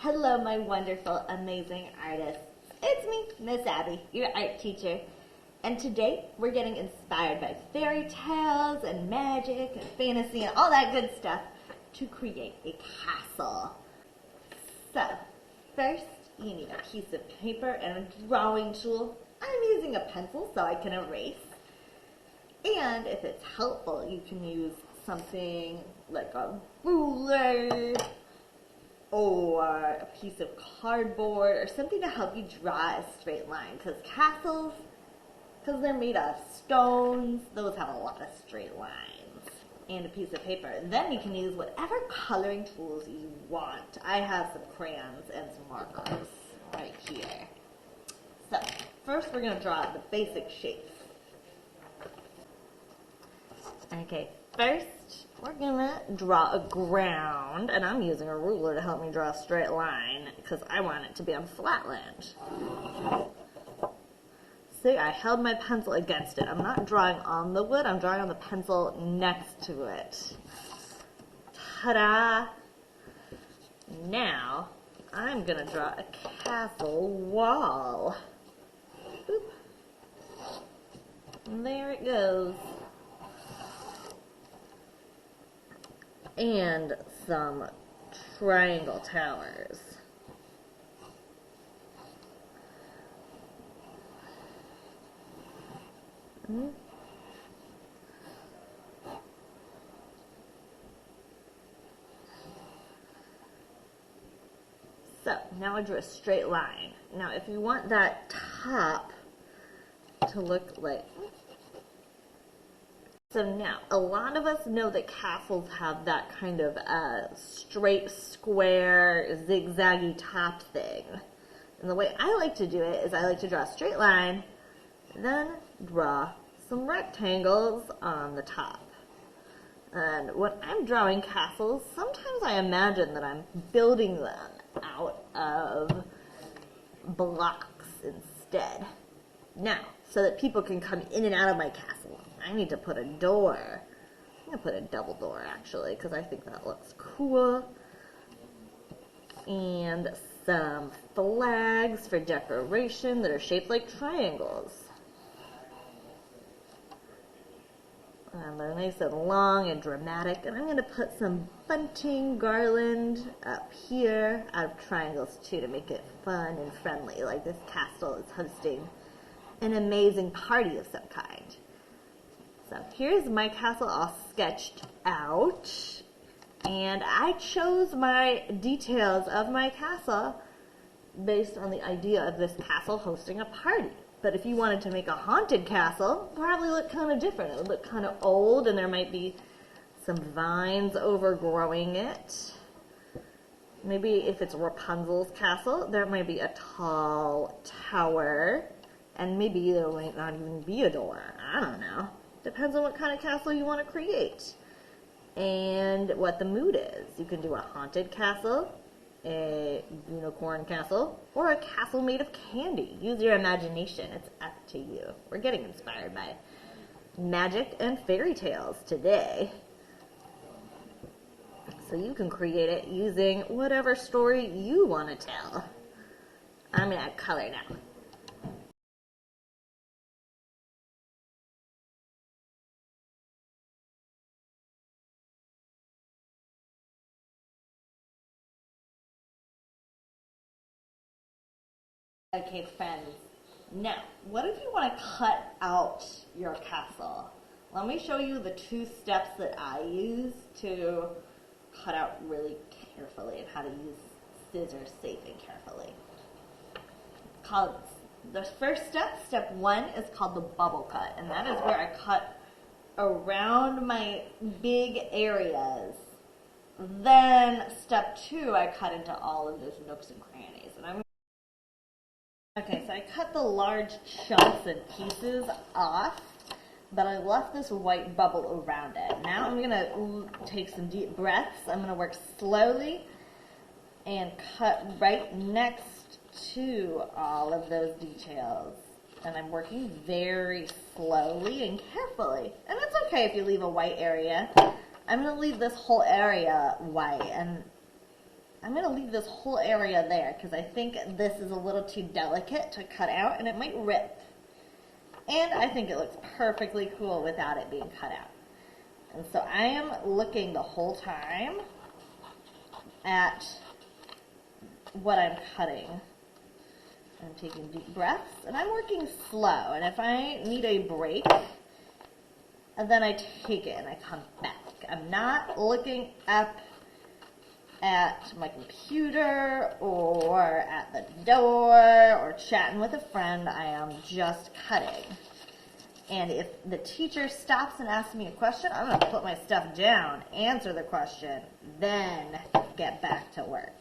Hello, my wonderful, amazing artists. It's me, Miss Abby, your art teacher. And today we're getting inspired by fairy tales and magic and fantasy and all that good stuff to create a castle. So, first you need a piece of paper and a drawing tool. I'm using a pencil so I can erase. And if it's helpful, you can use something like a ruler or a piece of cardboard or something to help you draw a straight line, because castles, because they're made of stones, those have a lot of straight lines. And a piece of paper. Then you can use whatever coloring tools you want. I have some crayons and some markers right here. So first we're going to draw the basic shapes. Okay, first we're gonna draw a ground, and I'm using a ruler to help me draw a straight line because I want it to be on flat land. See, I held my pencil against it. I'm not drawing on the wood, I'm drawing on the pencil next to it. Ta-da! Now, I'm gonna draw a castle wall. Boop. And there it goes. And some triangle towers. So now I drew a straight line. Now if you want that top to look like, so now, a lot of us know that castles have that kind of straight, square, zigzaggy top thing. And the way I like to do it is I like to draw a straight line, then draw some rectangles on the top. And when I'm drawing castles, sometimes I imagine that I'm building them out of blocks instead. Now, so that people can come in and out of my castle, I need to put a door. I'm going to put a double door, actually, because I think that looks cool. And some flags for decoration that are shaped like triangles. And they're nice and long and dramatic. And I'm going to put some bunting garland up here out of triangles, too, to make it fun and friendly, like this castle is hosting an amazing party of some kind. So here's my castle all sketched out, and I chose my details of my castle based on the idea of this castle hosting a party. But if you wanted to make a haunted castle, it would probably look kind of different. It would look kind of old, and there might be some vines overgrowing it. Maybe if it's Rapunzel's castle, there might be a tall tower, and maybe there might not even be a door. I don't know. Depends on what kind of castle you want to create and what the mood is. You can do a haunted castle, a unicorn castle, or a castle made of candy. Use your imagination. It's up to you. We're getting inspired by magic and fairy tales today. So you can create it using whatever story you want to tell. I'm going to add color now. Okay, friends, now, what if you want to cut out your castle? Let me show you the 2 steps that I use to cut out really carefully and how to use scissors safe and carefully. The first step, step 1, is called the bubble cut, and that is where I cut around my big areas. Then step 2, I cut into all of those nooks and crannies. And okay, so I cut the large chunks and pieces off, but I left this white bubble around it. Now I'm going to take some deep breaths. I'm going to work slowly and cut right next to all of those details. And I'm working very slowly and carefully. And it's okay if you leave a white area. I'm going to leave this whole area white, and I'm going to leave this whole area there because I think this is a little too delicate to cut out and it might rip. And I think it looks perfectly cool without it being cut out. And so I am looking the whole time at what I'm cutting. I'm taking deep breaths and I'm working slow. And if I need a break, and then I take it and I come back. I'm not looking up at my computer or at the door or chatting with a friend. I am just cutting. And if the teacher stops and asks me a question, I'm going to put my stuff down, answer the question, then get back to work.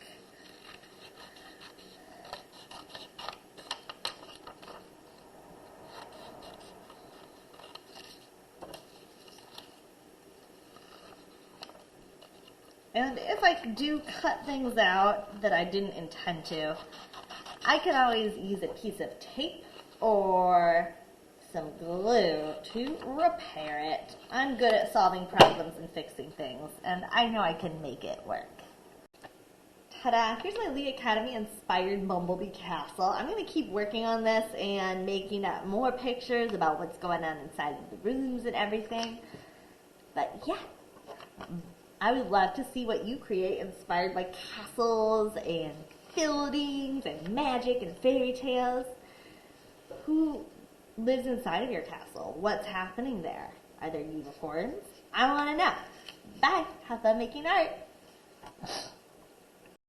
And if I do cut things out that I didn't intend to, I can always use a piece of tape or some glue to repair it. I'm good at solving problems and fixing things, and I know I can make it work. Ta-da! Here's my Lee Academy inspired Bumblebee Castle. I'm going to keep working on this and making up more pictures about what's going on inside of the rooms and everything. But yeah, I would love to see what you create inspired by castles and buildings and magic and fairy tales. Who lives inside of your castle? What's happening there? Are there unicorns? I want to know. Bye. Have fun making art.